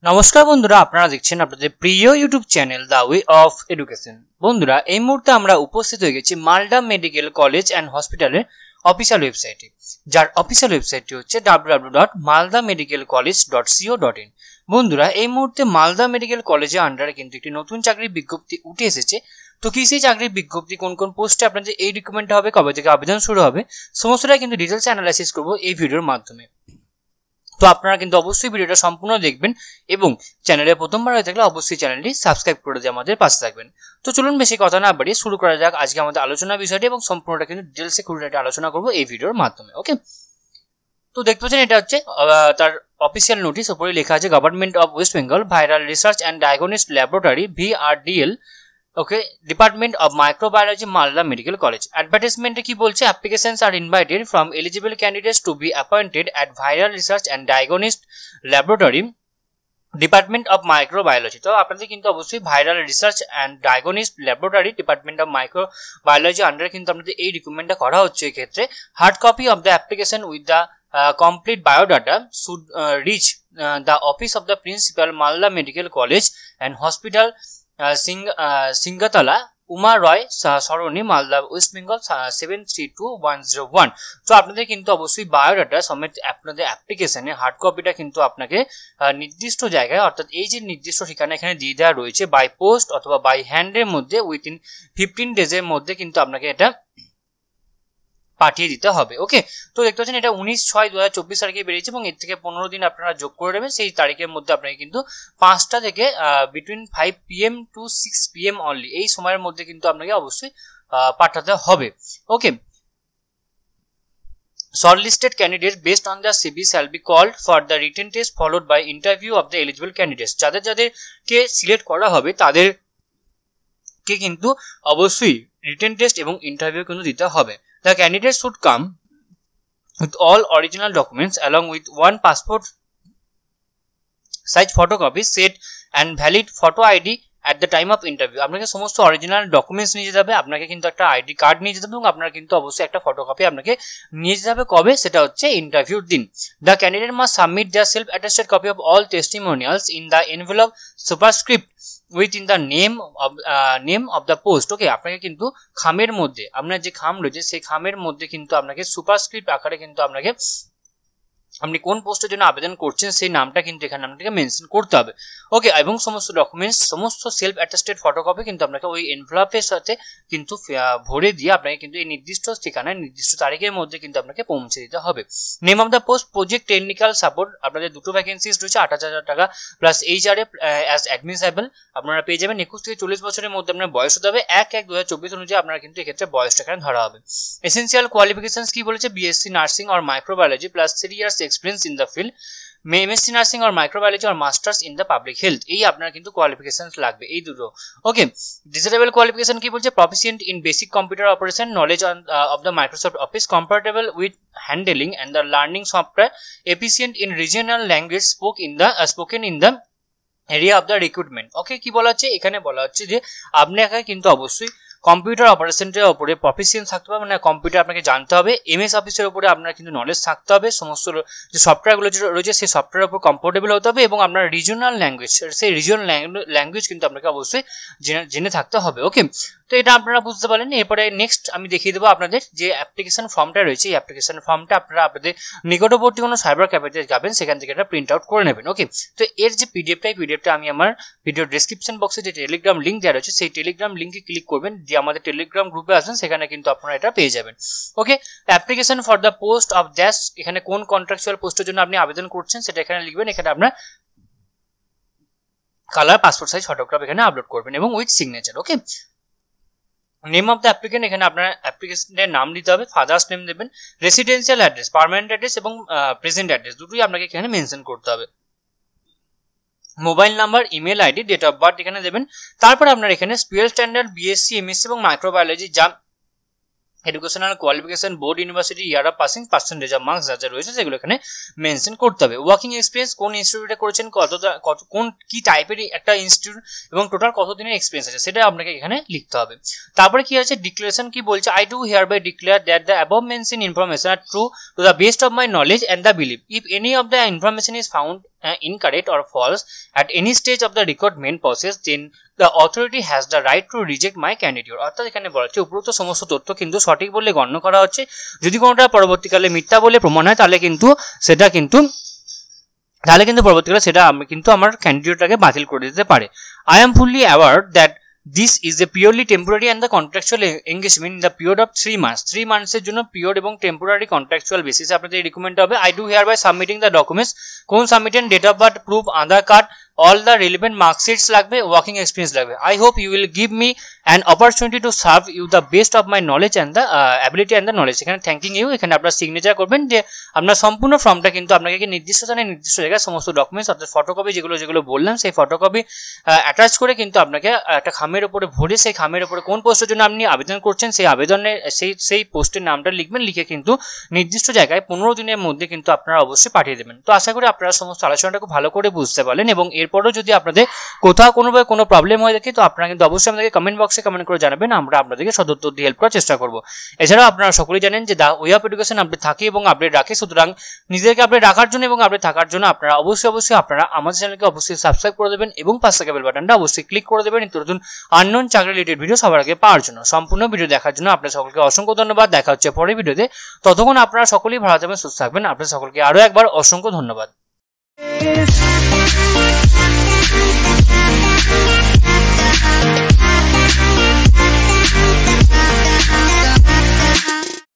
নমস্কার বন্ধুরা, আপনারা দেখছেন আপনাদের প্রিয় YouTube channel the way of education. বন্ধুরা, এই মুহূর্তে আমরা উপস্থিত হয়ে গেছি মালদা মেডিকেল কলেজ অ্যান্ড হসপিটালের অফিসিয়াল ওয়েবসাইটে, যার অফিসিয়াল ওয়েবসাইটটি হচ্ছে www.maldamedicalcollege.co.in। বন্ধুরা, এই মুহূর্তে মালদা মেডিকেল কলেজের আন্ডারে কিন্তু একটি নতুন চাকরির বিজ্ঞপ্তি উঠে এসেছে। তো কি সেই চাকরির বিজ্ঞপ্তি, কোন কোন পোস্টে আপনাদের এই রিক্রুটমেন্টটা হবে, কবে থেকে আবেদন শুরু হবে, সমস্তটাই কিন্তু ডিটেলস অ্যানালাইসিস করবো এই ভিডিওর মাধ্যমে। তো আপনারা কিন্তু অবশ্যই ভিডিওটা সম্পূর্ণ দেখবেন এবং চ্যানেলে প্রথমবার হয়ে থাকলে অবশ্যই চ্যানেলটি সাবস্ক্রাইব করে দিয়ে আমাদের পাশে থাকবেন। তো চলুন বেশি কথা না বাড়িয়ে শুরু করা যাক আজকে আমাদের আলোচনা বিষয়টি, এবং সম্পূর্ণটা কিন্তু ডিটেলসে খুঁটিনাটি আলোচনা করবো এই ভিডিওর মাধ্যমে। ওকে, তো দেখতে পাচ্ছেন এটা হচ্ছে তার অফিসিয়াল নোটিশ। ওপরে লেখা আছে government of West Bengal viral research and diagnostic laboratory VRDL, okay, department of microbiology Malda medical college. অ্যাডভার্টাইজমেন্টে কি বলছে, applications are invited from eligible candidates to be appointed at viral research and diagnostic laboratory department of microbiology. তো আপনাদের কিন্তু অবশ্যই viral research and diagnostic laboratory department of microbiology আন্ডারে কিন্তু আপনাদের এই রিক্রুটমেন্টটা করা হচ্ছে। এক্ষেত্রে hard copy of the application with the complete biodata should reach the office of the principal Malda Medical College and Hospital, Singatala, Uma Roy, Saroni, Malda, West Bengal 732101। তো আপনাদের কিন্তু অবশ্যই বায়োডাটা সমেত আপনাদের অ্যাপ্লিকেশনে হার্ড কপিটা কিন্তু আপনাকে নির্দিষ্ট জায়গায়, অর্থাৎ এই যে নির্দিষ্ট ঠিকানা এখানে দিয়ে দেওয়া রয়েছে, বাই পোস্ট অথবা বাই হ্যান্ডের মধ্যে উইথিন 15 ডেজের মধ্যে কিন্তু আপনাকে এটা পাঠিয়ে দিতে হবে। ওকে, তো দেখতে পাচ্ছেন এটা 19/6/2024 তারিখে বেরিয়েছে এবং এর থেকে 15 দিন আপনারা যোগ করে নেবেন। সেই তারিখের মধ্যে আপনাকে কিন্তু 5টা থেকে between 5 PM to 6 PM only, এই সময়ের মধ্যে কিন্তু আপনাকে অবশ্যই পাঠাতে হবে। ওকে, shortlisted candidates based on their CV shall be called for the written test followed by interview of the eligible candidates। যাদেরকে সিলেক্ট করা হবে তাদেরকে কিন্তু অবশ্যই রিটেন টেস্ট এবং ইন্টারভিউ কিন্তু দিতে হবে। The candidates should come with all original documents along with one passport size photocopy set and valid photo ID at the time of interview। আপনাকে সমস্ত অরিজিনাল ডকুমেন্টস নিয়ে যেতে হবে, আপনাকে কিন্তু একটা আইডি কার্ড নিয়ে যেতে হবে এবং আপনার কিন্তু অবশ্যই একটা ফটোকপি আপনাকে নিয়ে যেতে হবে। কবে? সেটা হচ্ছে ইন্টারভিউর দিন। The candidate must submit their self-attested copy of all testimonials in the envelope superscript within the name of the post। ওকে, আপনাকে কিন্তু খামের মধ্যে, আপনার যে খাম রয়েছে সেই খামের মধ্যে কিন্তু আপনাকে সুপারস্ক্রিপ্ট আকারে কিন্তু আপনাকে আপনি কোন পোস্টের জন্য আবেদন করছেন সেই নামটা কিন্তু এখানে আপনাকে মেনশন করতে হবে। ওকে, এবং সমস্ত ডকুমেন্টস, সমস্ত সেলফ অ্যাটেস্টেড ফটোকপি কিন্তু আপনাকে ওই এনভেলপের সাথে কিন্তু ভরে দিয়ে আপনাকে কিন্তু এই নির্দিষ্ট ঠিকানায় নির্দিষ্ট তারিখের মধ্যে কিন্তু আপনাকে পৌঁছে দিতে হবে। Name of the post project technical support. আপনাদের দুটো ভ্যাকেন্সিস রয়েছে, 28,000 টাকা প্লাস HRA অ্যাজ অ্যাডমিসাবল আপনারা পেয়ে যাবেন। 21 থেকে 40 বছরের মধ্যে আপনার বয়স হতে হবে। 1/1/2024 অনুযায়ী আপনারা কিন্তু এক্ষেত্রে বয়সটা এখানে ধরা হবে। এসেন্সিয়াল কোয়ালিফিকেশনস কি বলেছে, BSc nursing or microbiology plus 3 years experience in the field, MSc nursing or microbiology or masters in the public health, এই আপনার কিন্তু কোয়ালিফিকেশন লাগবে এই দুটো। ওকে, ডিজারেবল কোয়ালিফিকেশন কি বলছে, proficient in basic computer operation, knowledge of the Microsoft office, comparable with handling and the learning software, efficient in regional language spoken in the area of the recruitment. Okay, কি বলা হচ্ছে এখানে, বলা হচ্ছে যে আপনাকে কিন্তু অবশ্যই কম্পিউটার অপারেশনের উপরে প্রফিসিয়েন্ট থাকতে হবে, মানে কম্পিউটার আপনাকে জানতে হবে। MS অফিসের উপরে আপনার কিন্তু নলেজ থাকতে হবে, সমস্ত যে সফটওয়্যারগুলো রয়েছে সেই সফটওয়্যারের উপর কমফোর্টেবল হতে হবে, এবং আপনার রিজিওনাল ল্যাঙ্গুয়েজ, সেই রিজিওনাল ল্যাঙ্গুয়েজ কিন্তু আপনাকে অবশ্যই জেনে থাকতে হবে। ওকে, তো এটা আপনারা বুঝতে পারলেন। এরপরে নেক্সট আমি দেখিয়ে দেবো আপনাদের যে অ্যাপ্লিকেশন ফর্মটা রয়েছে, এই অ্যাপ্লিকেশন ফর্মটা আপনারা আপনাদের নিকটবর্তী কোনো সাইবার ক্যাফেতে যাবেন, সেখান থেকে এটা প্রিন্ট আউট করে নেবেন। ওকে, তো এর যে পিডিএফটা আমি আমার ভিডিও ডেসক্রিপশন বক্সে যে টেলিগ্রাম লিঙ্ক দেওয়া রয়েছে সেই টেলিগ্রাম লিঙ্কে ক্লিক করবেন, যে আমাদের টেলিগ্রাম গ্রুপে আসবেন, সেখানে কিন্তু আপনারা এটা পেয়ে যাবেন। Okay, application for the post of dash, এখানে কোন কন্ট্রাকচুয়াল পোস্টের জন্য আপনি আবেদন করছেন সেটা এখানে লিখবেন। এখানে আপনার কালার পাসপোর্ট সাইজ ফটোগ্রাফ এখানে আপলোড করবেন এবং with signature. Okay, name of the applicant, এখানে আপনার অ্যাপ্লিকেশনের নাম দিতে হবে, ফাদার্স নেম দেবেন, রেসিডেন্সিয়াল অ্যাড্রেস, পার্মানেন্ট অ্যাড্রেস এবং প্রেজেন্ট অ্যাড্রেস দুটোই আপনাকে এখানে মেনশন করতে হবে। Mobile number, email ID, date of birth এখানে দেবেন। তারপর আপনার এখানে স্পিয়ার স্ট্যান্ডার্ড, BSc MSc এবং মাইক্রোবায়োলজি যা educational qualification, board, university, year of passing, percentage of marks যা যা রয়েছে সেগুলো এখানে মেনশন করতে হবে। ওয়ার্কিং এক্সপিরিয়েন্স, কোন ইনস্টিটিউটে করেছেন, কোন কি টাইপের একটা ইনস্টিটিউট এবং টোটাল কতদিনের এক্সপিরিয়েন্স আছে সেটা আপনাকে এখানে লিখতে হবে। তারপরে কি আছে ডিক্লারেশন, কি বলছে, I do hereby declare that the above mention information are true to the best of my knowledge and the believe. If any of the information is found incorrect or false at any stage of the recruitment process, then the authority has the right to reject my candidature। অর্থাৎ এখানে বলা হচ্ছে উপরোক্ত সমস্ত তথ্য কিন্তু সঠিক বলে গণ্য করা হচ্ছে, যদি কোনোটা পরবর্তীকালে মিথ্যা বলে প্রমাণ হয় তাহলে কিন্তু পরবর্তীকালে সেটা আমি কিন্তু আমার ক্যান্ডিডেটটাকে বাতিল করে দিতে পারে। I am fully aware that this is a purely temporary and the contractual engagement in the period of 3 months। 3 months এর জন্য পিরিয়ড এবং টেম্পোরারি কন্ট্রাকচুয়াল বেসিসে আপনাদের এই রিকমেন্ড হবে। I do hereby submitting the documents, কোন সাবমিটেন, date of birth, proof, Aadhaar card, all the relevant marksheets লাগবে, ওয়ার্কিং এক্সপিরিয়েন্স লাগবে। I hope you will give me an opportunity to serve you the best of my knowledge and the ability and the knowledge। এখানে thanking you, এখানে আপনার signature করবেন যে আপনার সম্পূর্ণ ফর্মটা কিন্তু আপনাকে নির্দিষ্ট স্থানে নির্দিষ্ট জায়গায় সমস্ত ডকুমেন্টস অর্থাৎ ফটোকপি যেগুলো বললাম সেই ফটোকপি অ্যাটাচ করে কিন্তু আপনাকে একটা খামের উপরে ভরে সেই খামের উপরে কোন পোস্টের জন্য আপনি আবেদন করছেন সেই আবেদনের সেই পোস্টের নামটা লিখবেন, লিখে কিন্তু নির্দিষ্ট জায়গায় 15 দিনের মধ্যে কিন্তু আপনারা অবশ্যই পাঠিয়ে দেবেন। তো আশা করি আপনারা সমস্ত আলোচনাটাকে ভালো করে বুঝতে পারলেন এবং এরপরও যদি আপনাদের কোথাও কোনো প্রবলেম হয়ে থাকে তো আপনারা কিন্তু অবশ্যই আমাদেরকে কমেন্ট বক্সে কমেন্ট করে জানাবেন, আমরা আপনাদেরকে সদুত্তর দিয়ে হেল্প করার চেষ্টা করব। এছাড়াও আপনারা সকলেই জানেন যে the way of education update থাকে এবং আপডেট রাখে, সুতরাং নিজেদেরকে আপডেট রাখার জন্য এবং আপডেট থাকার জন্য আপনারা অবশ্যই আপনারা আমাদের চ্যানেলকে অবশ্যই সাবস্ক্রাইব করে দেবেন এবং পাশে থাকা বেল বাটনটা অবশ্যই ক্লিক করে দেবেন নতুন আননোন চাকরি রিলেটেড ভিডিও সবার আগে পাওয়ার জন্য। সম্পূর্ণ ভিডিও দেখার জন্য আপনাদের সকলকে অসংখ্য ধন্যবাদ। দেখা হচ্ছে পরের ভিডিওতে, ততক্ষণ আপনারা সকলেই ভালো থাকবেন, সুস্থ থাকবেন। আপনাদের সকলকে আরও একবার অসংখ্য ধন্যবাদ।